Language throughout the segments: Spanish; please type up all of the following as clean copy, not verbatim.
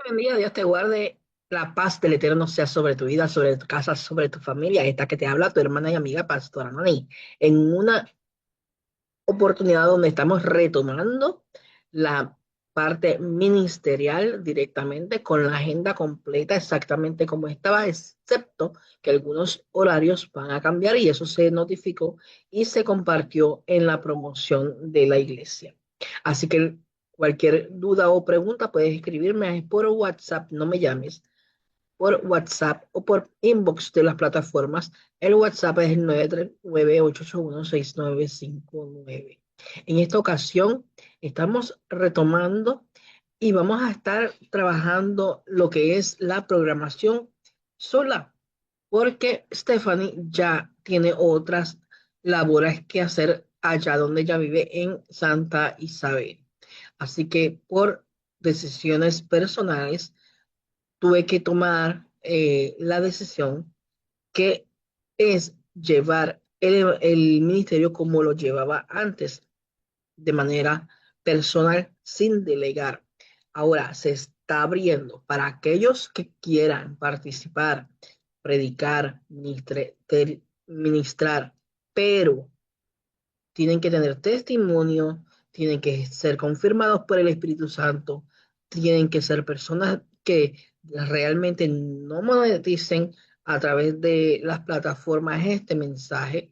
Bendiga, Dios te guarde. La paz del Eterno sea sobre tu vida, sobre tu casa, sobre tu familia. Esta que te habla tu hermana y amiga Pastora Nani. En una oportunidad donde estamos retomando la parte ministerial directamente con la agenda completa exactamente como estaba, excepto que algunos horarios van a cambiar y eso se notificó y se compartió en la promoción de la iglesia. Así que cualquier duda o pregunta puedes escribirme por WhatsApp, no me llames, por WhatsApp o por inbox de las plataformas. El WhatsApp es el 939-881-6959. En esta ocasión estamos retomando y vamos a estar trabajando lo que es la programación sola, porque Stephanie ya tiene otras labores que hacer allá donde ella vive en Santa Isabel. Así que por decisiones personales tuve que tomar la decisión que es llevar el ministerio como lo llevaba antes, de manera personal, sin delegar. Ahora se está abriendo para aquellos que quieran participar, predicar, ministrar, pero tienen que tener testimonio, tienen que ser confirmados por el Espíritu Santo, tienen que ser personas que realmente no moneticen a través de las plataformas este mensaje.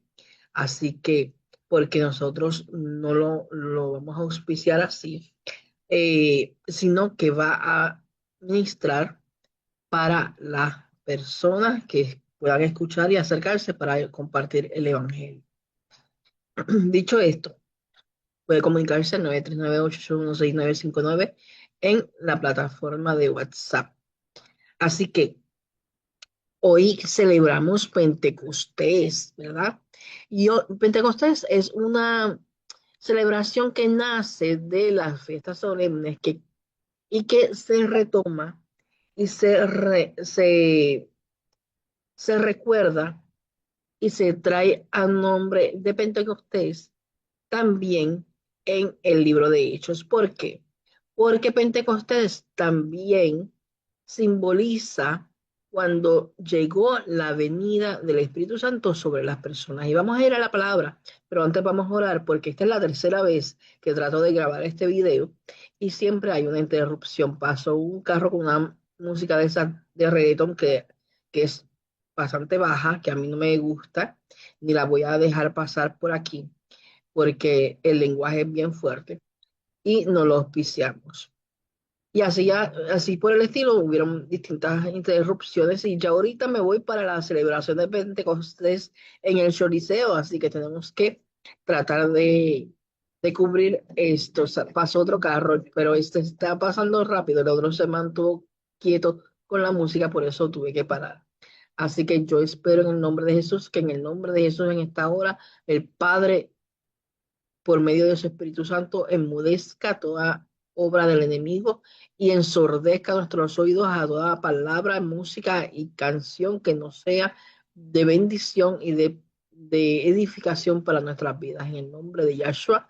Así que, porque nosotros no lo vamos a auspiciar así, sino que va a ministrar para las personas que puedan escuchar y acercarse para compartir el Evangelio. Dicho esto, puede comunicarse al 939-881-6959 en la plataforma de WhatsApp. Así que hoy celebramos Pentecostés, ¿verdad? Pentecostés es una celebración que nace de las fiestas solemnes y que se retoma y se recuerda y se trae a nombre de Pentecostés también en el libro de Hechos. ¿Por qué? Porque Pentecostés también simboliza cuando llegó la venida del Espíritu Santo sobre las personas. Y vamos a ir a la palabra, pero antes vamos a orar porque esta es la tercera vez que trato de grabar este video y siempre hay una interrupción. Paso un carro con una música de esa de reggaeton que es bastante baja, que a mí no me gusta, ni la voy a dejar pasar por aquí porque el lenguaje es bien fuerte y no lo auspiciamos. Y así, así por el estilo, hubieron distintas interrupciones y ya ahorita me voy para la celebración de Pentecostés en el Choliseo, así que tenemos que tratar de cubrir esto. O sea, pasó otro carro, pero este está pasando rápido, el otro se mantuvo quieto con la música, por eso tuve que parar. Así que yo espero en el nombre de Jesús, que en el nombre de Jesús en esta hora, el Padre por medio de su Espíritu Santo, enmudezca toda obra del enemigo y ensordezca nuestros oídos a toda palabra, música y canción que no sea de bendición y de edificación para nuestras vidas. En el nombre de Yahshua,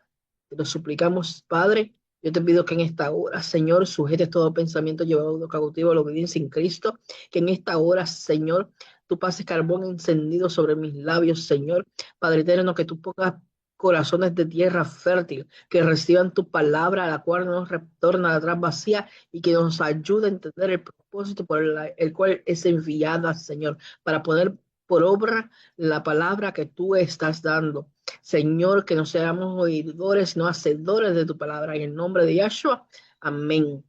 te lo suplicamos, Padre. Yo te pido que en esta hora, Señor, sujetes todo pensamiento llevado cautivo a la obediencia en Cristo, que en esta hora, Señor, tú pases carbón encendido sobre mis labios, Señor. Padre eterno, que tú pongas corazones de tierra fértil, que reciban tu palabra, la cual no nos retorna atrás vacía y que nos ayude a entender el propósito por el cual es enviada, Señor, para poner por obra la palabra que tú estás dando. Señor, que no seamos oidores, sino hacedores de tu palabra. En el nombre de Yahshua, amén.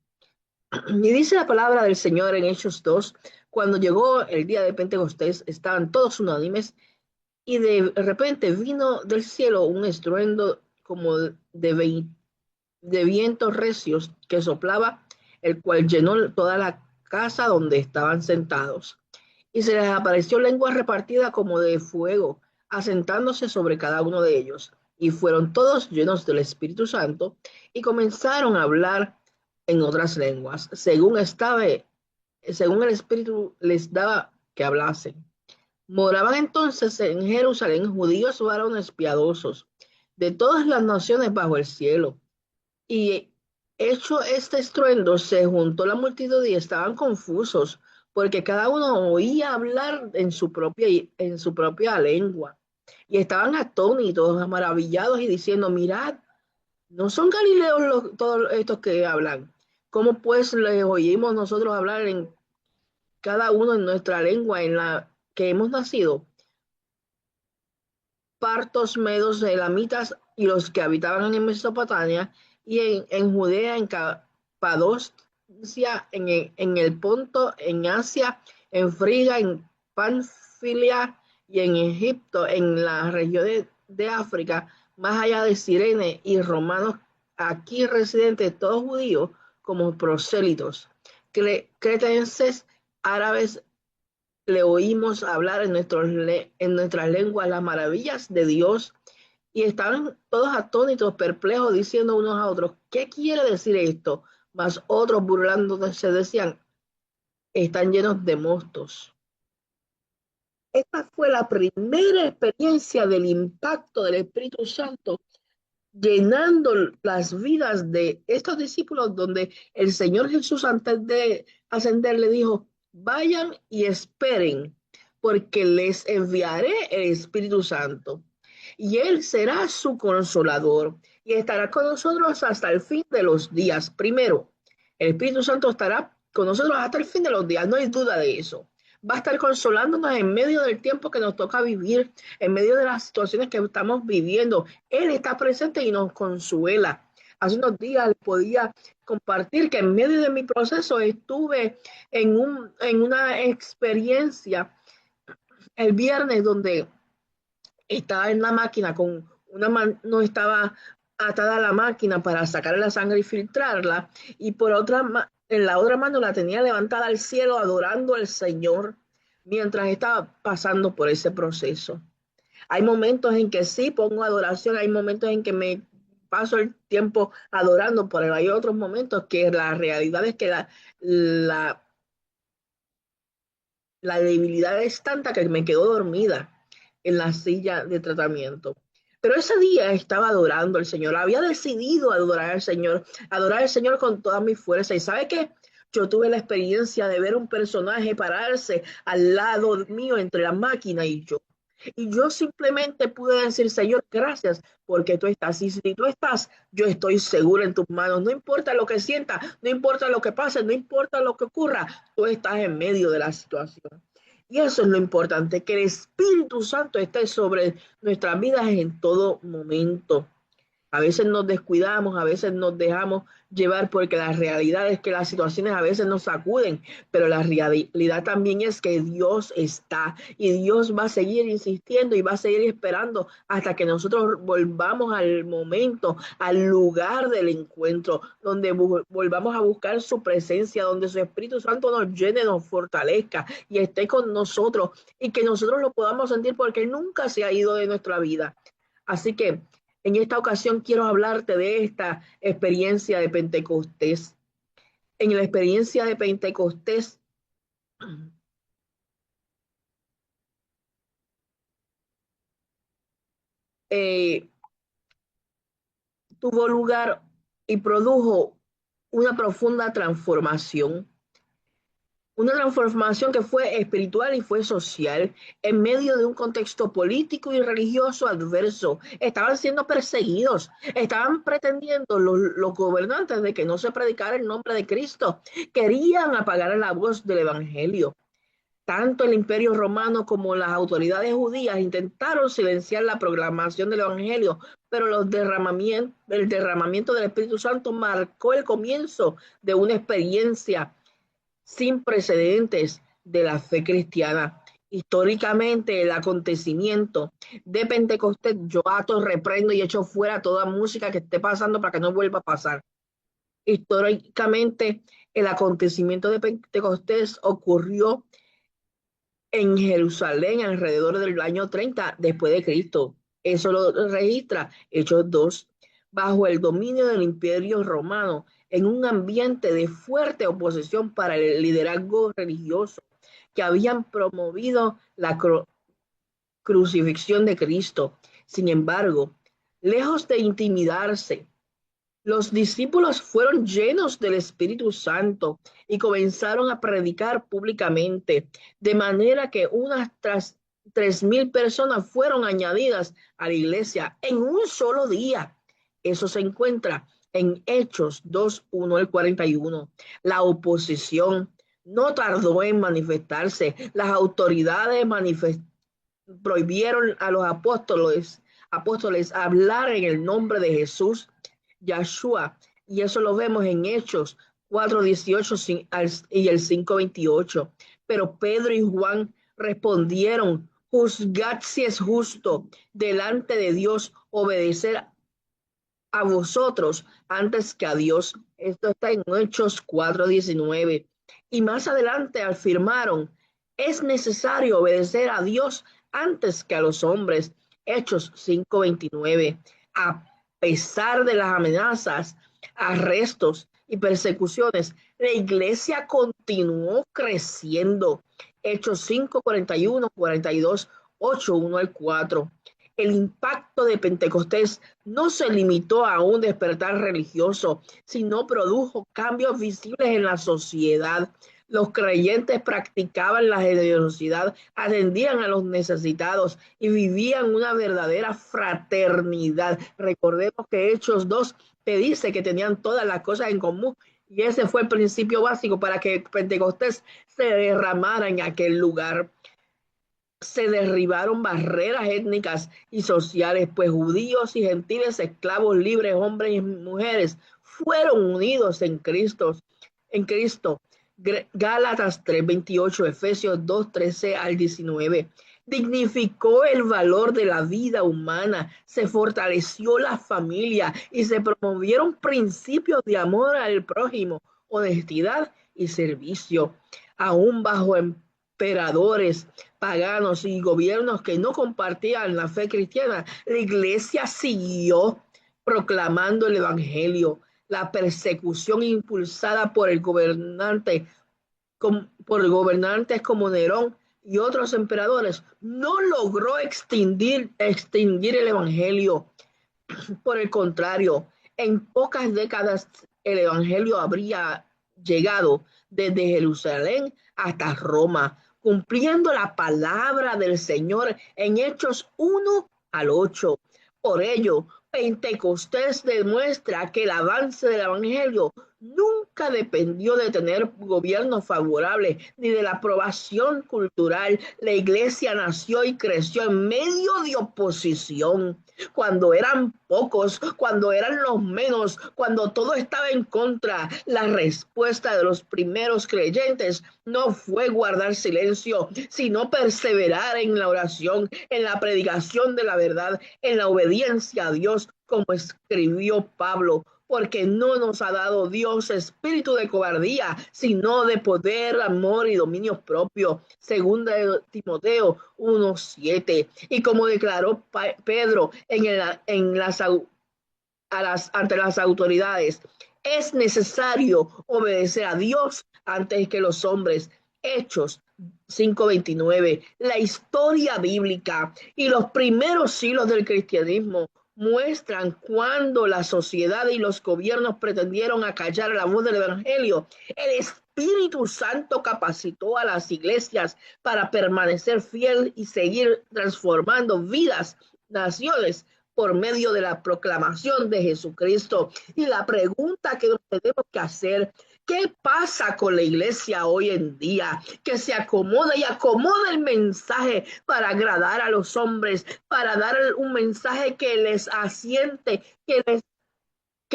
Y dice la palabra del Señor en Hechos 2, cuando llegó el día de Pentecostés, estaban todos unánimes y de repente vino del cielo un estruendo como de vientos recios que soplaba, el cual llenó toda la casa donde estaban sentados. Y se les apareció lengua repartida como de fuego, asentándose sobre cada uno de ellos. Y fueron todos llenos del Espíritu Santo y comenzaron a hablar en otras lenguas, según el Espíritu les daba que hablasen. Moraban entonces en Jerusalén judíos varones piadosos de todas las naciones bajo el cielo. Y Hecho este estruendo, se juntó la multitud y estaban confusos, porque cada uno oía hablar en su propia lengua. Y estaban atónitos, maravillados y diciendo, mirad, ¿no son galileos todos estos que hablan? ¿Cómo pues les oímos nosotros hablar en cada uno en nuestra lengua en la que hemos nacido? Partos, medos, elamitas y los que habitaban en Mesopotamia y en Judea, en Capadocia, en el Ponto, en Asia, en Frigia, en Panfilia y en Egipto, en la región de África, más allá de Cirene y romanos aquí residentes, todos judíos como prosélitos, cretenses, árabes, le oímos hablar en nuestras lenguas las maravillas de Dios y estaban todos atónitos, perplejos, diciendo unos a otros, ¿qué quiere decir esto? Mas otros burlándose decían, están llenos de mostos. Esta fue la primera experiencia del impacto del Espíritu Santo llenando las vidas de estos discípulos, donde el Señor Jesús antes de ascender le dijo, vayan y esperen, porque les enviaré el Espíritu Santo, y Él será su consolador, y estará con nosotros hasta el fin de los días. Primero, el Espíritu Santo estará con nosotros hasta el fin de los días, no hay duda de eso. Va a estar consolándonos en medio del tiempo que nos toca vivir, en medio de las situaciones que estamos viviendo. Él está presente y nos consuela. Hace unos días podía compartir que en medio de mi proceso estuve en una experiencia el viernes donde estaba en la máquina con una mano, no estaba atada a la máquina para sacar la sangre y filtrarla, y por en la otra mano la tenía levantada al cielo adorando al Señor mientras estaba pasando por ese proceso. Hay momentos en que sí pongo adoración, hay momentos en que me paso el tiempo adorando, pero hay otros momentos que la realidad es que la, la debilidad es tanta que me quedo dormida en la silla de tratamiento. Pero ese día estaba adorando al Señor, había decidido adorar al Señor con toda mi fuerza. ¿Y sabe qué? Yo tuve la experiencia de ver un personaje pararse al lado mío entre la máquina y yo. Y yo simplemente pude decir, Señor, gracias porque tú estás. Y si tú estás, yo estoy segura en tus manos. No importa lo que sienta, no importa lo que pase, no importa lo que ocurra, tú estás en medio de la situación. Y eso es lo importante, que el Espíritu Santo esté sobre nuestras vidas en todo momento. A veces nos descuidamos, a veces nos dejamos llevar porque la realidad es que las situaciones a veces nos sacuden, pero la realidad también es que Dios está y Dios va a seguir insistiendo y va a seguir esperando hasta que nosotros volvamos al momento, al lugar del encuentro, donde volvamos a buscar su presencia, donde su Espíritu Santo nos llene, nos fortalezca y esté con nosotros y que nosotros lo podamos sentir porque Él nunca se ha ido de nuestra vida. Así que en esta ocasión quiero hablarte de esta experiencia de Pentecostés. En la experiencia de Pentecostés eh, tuvo lugar y produjo una profunda transformación. Una transformación que fue espiritual y fue social en medio de un contexto político y religioso adverso. Estaban siendo perseguidos, estaban pretendiendo los gobernantes de que no se predicara el nombre de Cristo. Querían apagar la voz del Evangelio. Tanto el Imperio Romano como las autoridades judías intentaron silenciar la proclamación del Evangelio, pero el derramamiento del Espíritu Santo marcó el comienzo de una experiencia sin precedentes de la fe cristiana. Históricamente, el acontecimiento de Pentecostés, yo ato, reprendo y echo fuera toda música que esté pasando para que no vuelva a pasar. Históricamente, el acontecimiento de Pentecostés ocurrió en Jerusalén alrededor del año 30 después de Cristo. Eso lo registra Hechos 2, bajo el dominio del Imperio Romano, en un ambiente de fuerte oposición para el liderazgo religioso que habían promovido la crucifixión de Cristo. Sin embargo, lejos de intimidarse Los discípulos fueron llenos del Espíritu Santo y comenzaron a predicar públicamente, de manera que unas 3.000 personas fueron añadidas a la iglesia en un solo día. Eso se encuentra en Hechos 2:1 al 41. La oposición no tardó en manifestarse. Las autoridades prohibieron a los apóstoles hablar en el nombre de Jesús, Yahshua, y eso lo vemos en Hechos 4:18 y el 5:28. Pero Pedro y Juan respondieron: juzgad si es justo delante de Dios obedecer a vosotros antes que a Dios. Esto está en Hechos 4:19. Y más adelante afirmaron: es necesario obedecer a Dios antes que a los hombres. Hechos 5:29. A pesar de las amenazas, arrestos y persecuciones, la iglesia continuó creciendo. Hechos 5:41, 42, 8:1 al 4. El impacto de Pentecostés no se limitó a un despertar religioso, sino produjo cambios visibles en la sociedad. Los creyentes practicaban la generosidad, atendían a los necesitados y vivían una verdadera fraternidad. Recordemos que Hechos 2 te dice que tenían todas las cosas en común, y ese fue el principio básico para que Pentecostés se derramara en aquel lugar. Se derribaron barreras étnicas y sociales, pues judíos y gentiles, esclavos libres, hombres y mujeres, fueron unidos en Cristo. Gálatas 3:28, Efesios 2:13 al 19. Dignificó el valor de la vida humana, se fortaleció la familia y se promovieron principios de amor al prójimo, honestidad y servicio. Aún bajo emperadores paganos y gobiernos que no compartían la fe cristiana, la iglesia siguió proclamando el evangelio. La persecución impulsada por gobernantes como Nerón y otros emperadores no logró extinguir el evangelio. Por el contrario, en pocas décadas el evangelio habría llegado desde Jerusalén hasta Roma, cumpliendo la palabra del Señor en Hechos 1 al 8. Por ello, Pentecostés demuestra que el avance del evangelio nunca dependió de tener gobiernos favorables ni de la aprobación cultural. La iglesia nació y creció en medio de oposición, cuando eran pocos, cuando eran los menos, cuando todo estaba en contra. La respuesta de los primeros creyentes no fue guardar silencio, sino perseverar en la oración, en la predicación de la verdad, en la obediencia a Dios, como escribió Pablo. Porque no nos ha dado Dios espíritu de cobardía, sino de poder, amor y dominio propio. Segunda de Timoteo 1:7. Y como declaró Pedro ante las autoridades, es necesario obedecer a Dios antes que los hombres. Hechos 5:29. La historia bíblica y los primeros siglos del cristianismo muestran cuando la sociedad y los gobiernos pretendieron acallar la voz del evangelio. El Espíritu Santo capacitó a las iglesias para permanecer fiel y seguir transformando vidas, naciones, por medio de la proclamación de Jesucristo. Y la pregunta que nos tenemos que hacer: ¿qué pasa con la iglesia hoy en día? Que se acomoda y acomoda el mensaje para agradar a los hombres, para dar un mensaje que les asiente, que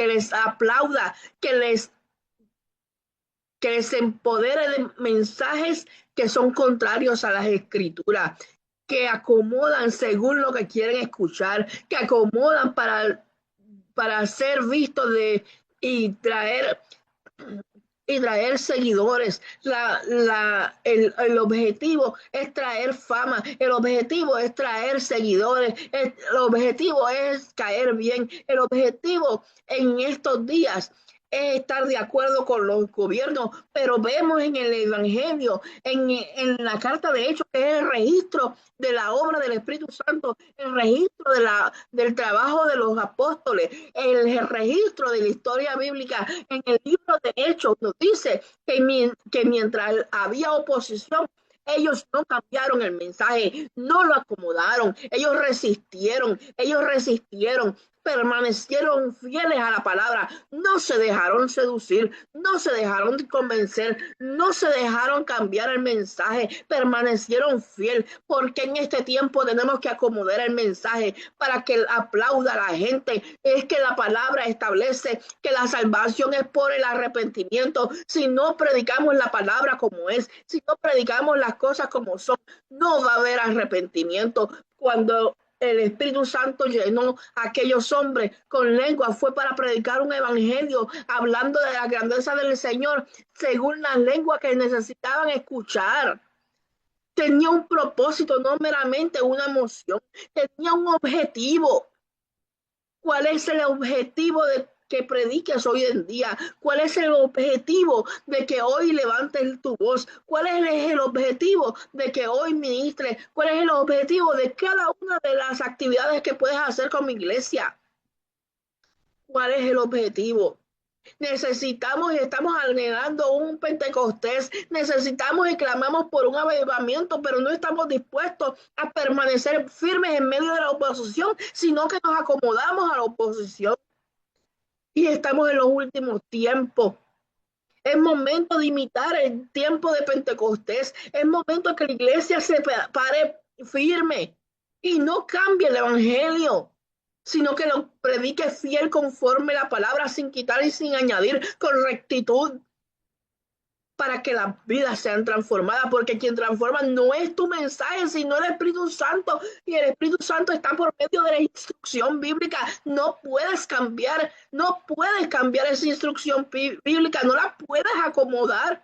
les aplauda, que les empodere de mensajes que son contrarios a las escrituras, que acomodan según lo que quieren escuchar, que acomodan para ser vistos y traer seguidores. El objetivo es traer fama, el objetivo es traer seguidores, el objetivo es caer bien, el objetivo en estos días es estar de acuerdo con los gobiernos, pero vemos en el Evangelio, en la carta de Hechos, que es el registro de la obra del Espíritu Santo, el registro del trabajo de los apóstoles, el registro de la historia bíblica. En el libro de Hechos nos dice que mientras había oposición, ellos no cambiaron el mensaje, no lo acomodaron, ellos resistieron, permanecieron fieles a la palabra, no se dejaron seducir, no se dejaron convencer, no se dejaron cambiar el mensaje, permanecieron fiel, porque en este tiempo tenemos que acomodar el mensaje para que aplauda a la gente. Es que la palabra establece que la salvación es por el arrepentimiento. Si no predicamos la palabra como es, si no predicamos las cosas como son, no va a haber arrepentimiento. Cuando el Espíritu Santo llenó a aquellos hombres con lengua, fue para predicar un evangelio, hablando de la grandeza del Señor, según las lenguas que necesitaban escuchar. Tenía un propósito, no meramente una emoción, tenía un objetivo. ¿Cuál es el objetivo de que prediques hoy en día? ¿Cuál es el objetivo de que hoy levantes tu voz? ¿Cuál es el objetivo de que hoy ministres? ¿Cuál es el objetivo de cada una de las actividades que puedes hacer con mi iglesia? ¿Cuál es el objetivo? Necesitamos y estamos anhelando un Pentecostés. Necesitamos y clamamos por un avivamiento, pero no estamos dispuestos a permanecer firmes en medio de la oposición, sino que nos acomodamos a la oposición. Y estamos en los últimos tiempos. Es momento de imitar el tiempo de Pentecostés. Es momento que la iglesia se pare firme y no cambie el evangelio, sino que lo predique fiel conforme la palabra, sin quitar y sin añadir, con rectitud, para que las vidas sean transformadas, porque quien transforma no es tu mensaje, sino el Espíritu Santo, y el Espíritu Santo está por medio de la instrucción bíblica. No puedes cambiar, no puedes cambiar esa instrucción bíblica, no la puedes acomodar.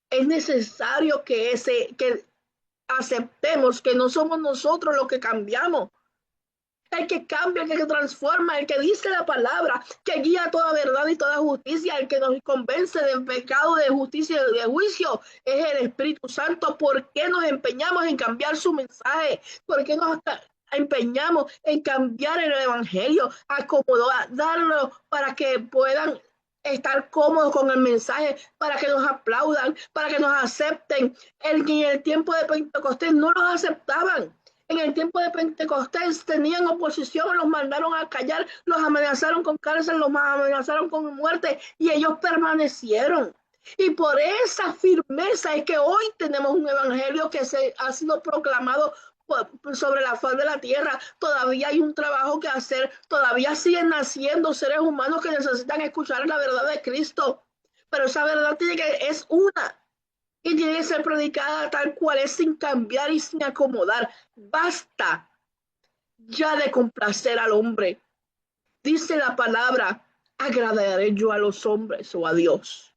Es necesario que aceptemos que no somos nosotros los que cambiamos. El que cambia, el que transforma, el que dice la palabra, que guía toda verdad y toda justicia, el que nos convence del pecado, de justicia y de juicio, es el Espíritu Santo. ¿Por qué nos empeñamos en cambiar su mensaje? ¿Por qué nos empeñamos en cambiar el evangelio, acomodarlo para que puedan estar cómodos con el mensaje, para que nos aplaudan, para que nos acepten? En el tiempo de Pentecostés no los aceptaban. En el tiempo de Pentecostés tenían oposición, los mandaron a callar, los amenazaron con cárcel, los amenazaron con muerte, y ellos permanecieron. Y por esa firmeza es que hoy tenemos un evangelio que ha sido proclamado sobre la faz de la tierra. Todavía hay un trabajo que hacer, todavía siguen naciendo seres humanos que necesitan escuchar la verdad de Cristo, pero esa verdad es una, y tiene que ser predicada tal cual es, sin cambiar y sin acomodar. Basta ya de complacer al hombre. Dice la palabra: agradaré yo a los hombres o a Dios.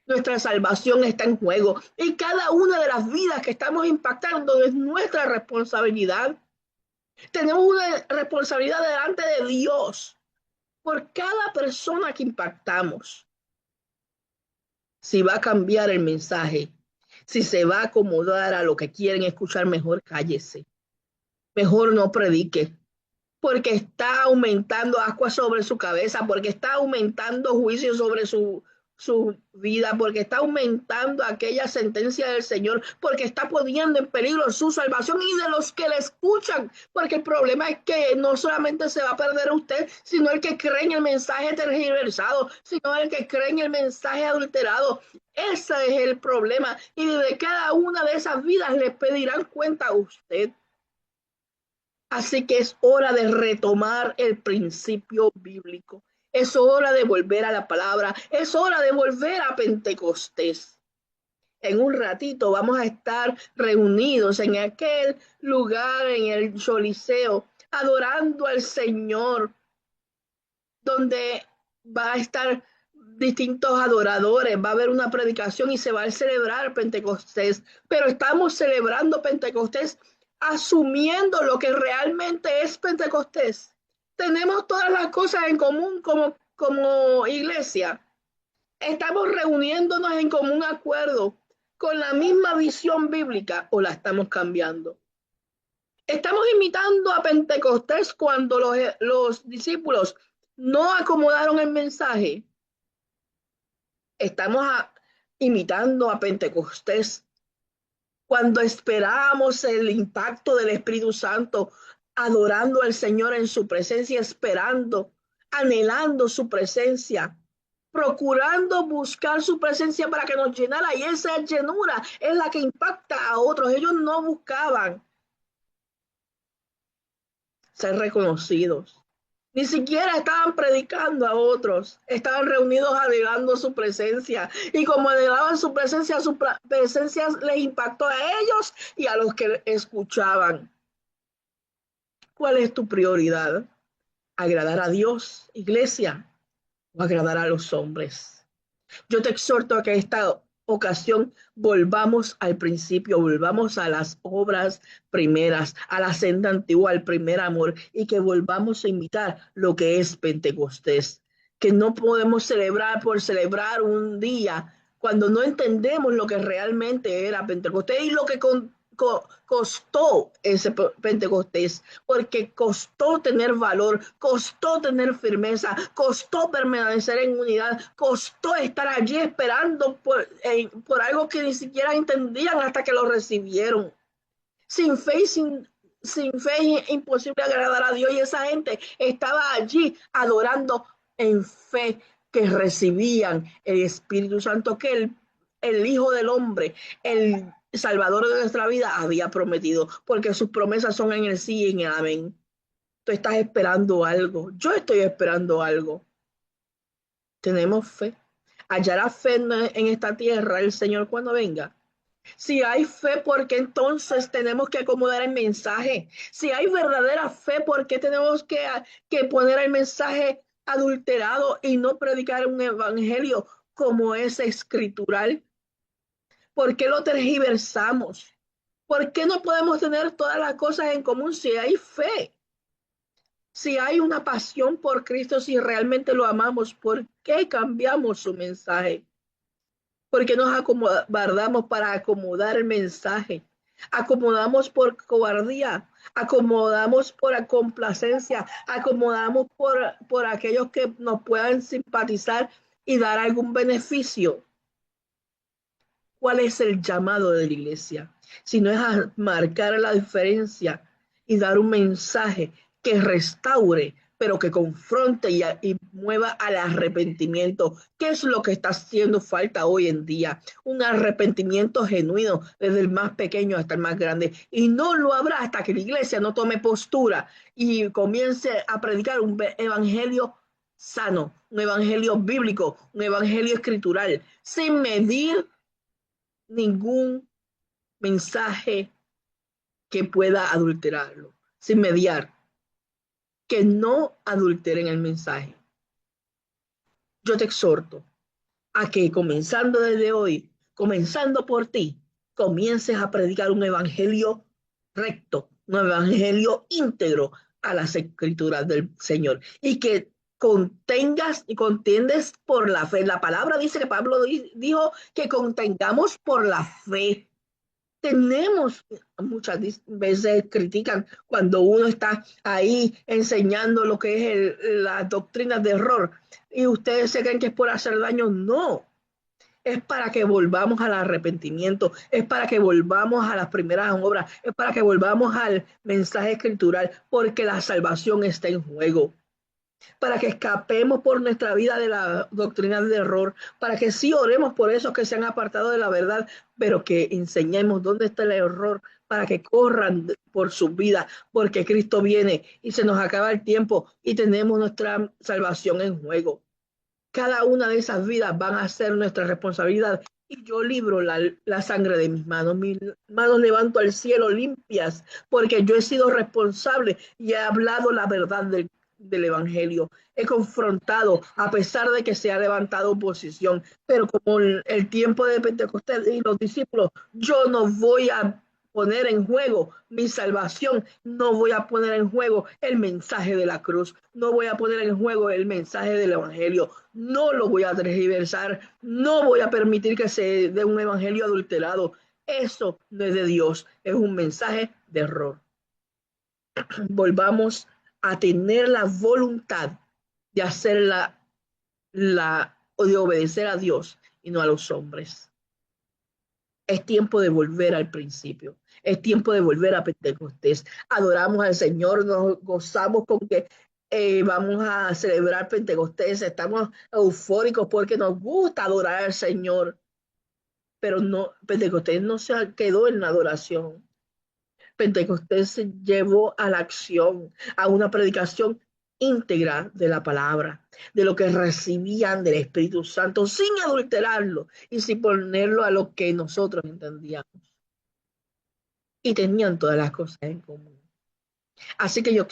Nuestra salvación está en juego, y cada una de las vidas que estamos impactando es nuestra responsabilidad. Tenemos una responsabilidad delante de Dios por cada persona que impactamos. Si va a cambiar el mensaje, si se va a acomodar a lo que quieren escuchar, mejor cállese, mejor no predique, porque está aumentando agua sobre su cabeza, porque está aumentando juicio sobre su vida, porque está aumentando aquella sentencia del Señor, porque está poniendo en peligro su salvación y de los que le escuchan, porque el problema es que no solamente se va a perder a usted, sino el que cree en el mensaje tergiversado, sino el que cree en el mensaje adulterado. Ese es el problema, y de cada una de esas vidas le pedirán cuenta a usted. Así que es hora de retomar el principio bíblico. Es hora de volver a la palabra. Es hora de volver a Pentecostés. En un ratito vamos a estar reunidos en aquel lugar, en el Choliseo, adorando al Señor, donde va a estar distintos adoradores, va a haber una predicación y se va a celebrar Pentecostés. Pero estamos celebrando Pentecostés asumiendo lo que realmente es Pentecostés. Tenemos todas las cosas en común, como como iglesia, estamos reuniéndonos en común acuerdo con la misma visión bíblica o la estamos cambiando. Estamos imitando a Pentecostés cuando los discípulos no acomodaron el mensaje. Estamos imitando a Pentecostés cuando esperábamos el impacto del Espíritu Santo, adorando al Señor en su presencia, esperando, anhelando su presencia, procurando buscar su presencia para que nos llenara. Y esa llenura es la que impacta a otros. Ellos no buscaban ser reconocidos. Ni siquiera estaban predicando a otros, estaban reunidos anhelando su presencia. Y como anhelaban su presencia les impactó a ellos y a los que escuchaban. ¿Cuál es tu prioridad? ¿Agradar a Dios, iglesia, o agradar a los hombres? Yo te exhorto a que esta ocasión volvamos al principio, volvamos a las obras primeras, a la senda antigua, al primer amor, y que volvamos a imitar lo que es Pentecostés, que no podemos celebrar por celebrar un día cuando no entendemos lo que realmente era Pentecostés y lo que costó ese Pentecostés, porque costó tener valor, costó tener firmeza, costó permanecer en unidad, costó estar allí esperando por algo que ni siquiera entendían hasta que lo recibieron. Sin fe y sin fe es imposible agradar a Dios, y esa gente estaba allí adorando en fe que recibían el Espíritu Santo que el Hijo del Hombre, el Salvador de nuestra vida, había prometido, porque sus promesas son en el sí y en el amén. Tú estás esperando algo, yo estoy esperando algo. Tenemos fe. ¿Hallará fe en esta tierra el Señor cuando venga? Si hay fe, ¿por qué entonces tenemos que acomodar el mensaje? Si hay verdadera fe, ¿por qué tenemos que poner el mensaje adulterado y no predicar un evangelio como es escritural? ¿Por qué lo tergiversamos? ¿Por qué no podemos tener todas las cosas en común si hay fe? Si hay una pasión por Cristo, si realmente lo amamos, ¿por qué cambiamos su mensaje? Porque nos acomodamos para acomodar el mensaje, acomodamos por cobardía, acomodamos por complacencia, acomodamos por aquellos que nos puedan simpatizar y dar algún beneficio. ¿Cuál es el llamado de la iglesia? Si no es a marcar la diferencia y dar un mensaje que restaure, pero que confronte y mueva al arrepentimiento. ¿Qué es lo que está haciendo falta hoy en día? Un arrepentimiento genuino, desde el más pequeño hasta el más grande. Y no lo habrá hasta que la iglesia no tome postura y comience a predicar un evangelio sano, un evangelio bíblico, un evangelio escritural, sin medir ningún mensaje que pueda adulterarlo, sin mediar, que no adulteren el mensaje. Yo te exhorto a que comenzando desde hoy, comenzando por ti, comiences a predicar un evangelio recto, un evangelio íntegro a las escrituras del Señor, y que contengas y contiendes por la fe. La palabra dice que Pablo dijo que contengamos por la fe. Tenemos, muchas veces critican cuando uno está ahí enseñando lo que es las doctrinas de error y ustedes se creen que es por hacer daño. No, es para que volvamos al arrepentimiento, es para que volvamos a las primeras obras, es para que volvamos al mensaje escritural, porque la salvación está en juego, para que escapemos por nuestra vida de la doctrina de error, para que sí oremos por esos que se han apartado de la verdad, pero que enseñemos dónde está el error, para que corran por su vida, porque Cristo viene y se nos acaba el tiempo y tenemos nuestra salvación en juego. Cada una de esas vidas van a ser nuestra responsabilidad. Y yo libro la sangre de mis manos levanto al cielo limpias, porque yo he sido responsable y he hablado la verdad del Evangelio. He confrontado, a pesar de que se ha levantado oposición, pero como el tiempo de Pentecostés y los discípulos, yo no voy a poner en juego mi salvación, no voy a poner en juego el mensaje de la cruz, no voy a poner en juego el mensaje del evangelio, no lo voy a tergiversar, no voy a permitir que se dé un evangelio adulterado. Eso no es de Dios, es un mensaje de error. Volvamos a tener la voluntad de hacer o de obedecer a Dios y no a los hombres. Es tiempo de volver al principio. Es tiempo de volver a Pentecostés. Adoramos al Señor, nos gozamos con que vamos a celebrar Pentecostés. Estamos eufóricos porque nos gusta adorar al Señor. Pero no, Pentecostés no se quedó en la adoración. Pentecostés se llevó a la acción, a una predicación íntegra de la palabra, de lo que recibían del Espíritu Santo, sin adulterarlo y sin ponerlo a lo que nosotros entendíamos. Y tenían todas las cosas en común. Así que yo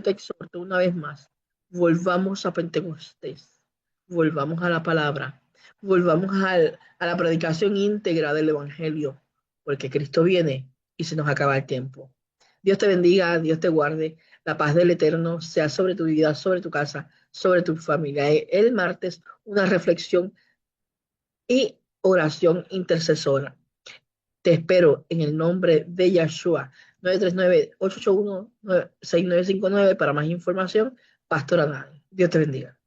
te exhorto una vez más, volvamos a Pentecostés, volvamos a la palabra, volvamos a la predicación íntegra del Evangelio, porque Cristo viene y se nos acaba el tiempo. Dios te bendiga, Dios te guarde, la paz del Eterno sea sobre tu vida, sobre tu casa, sobre tu familia. El martes, una reflexión y oración intercesora. Te espero en el nombre de Yahshua. 939-881-6959 para más información. Pastor Adán. Dios te bendiga.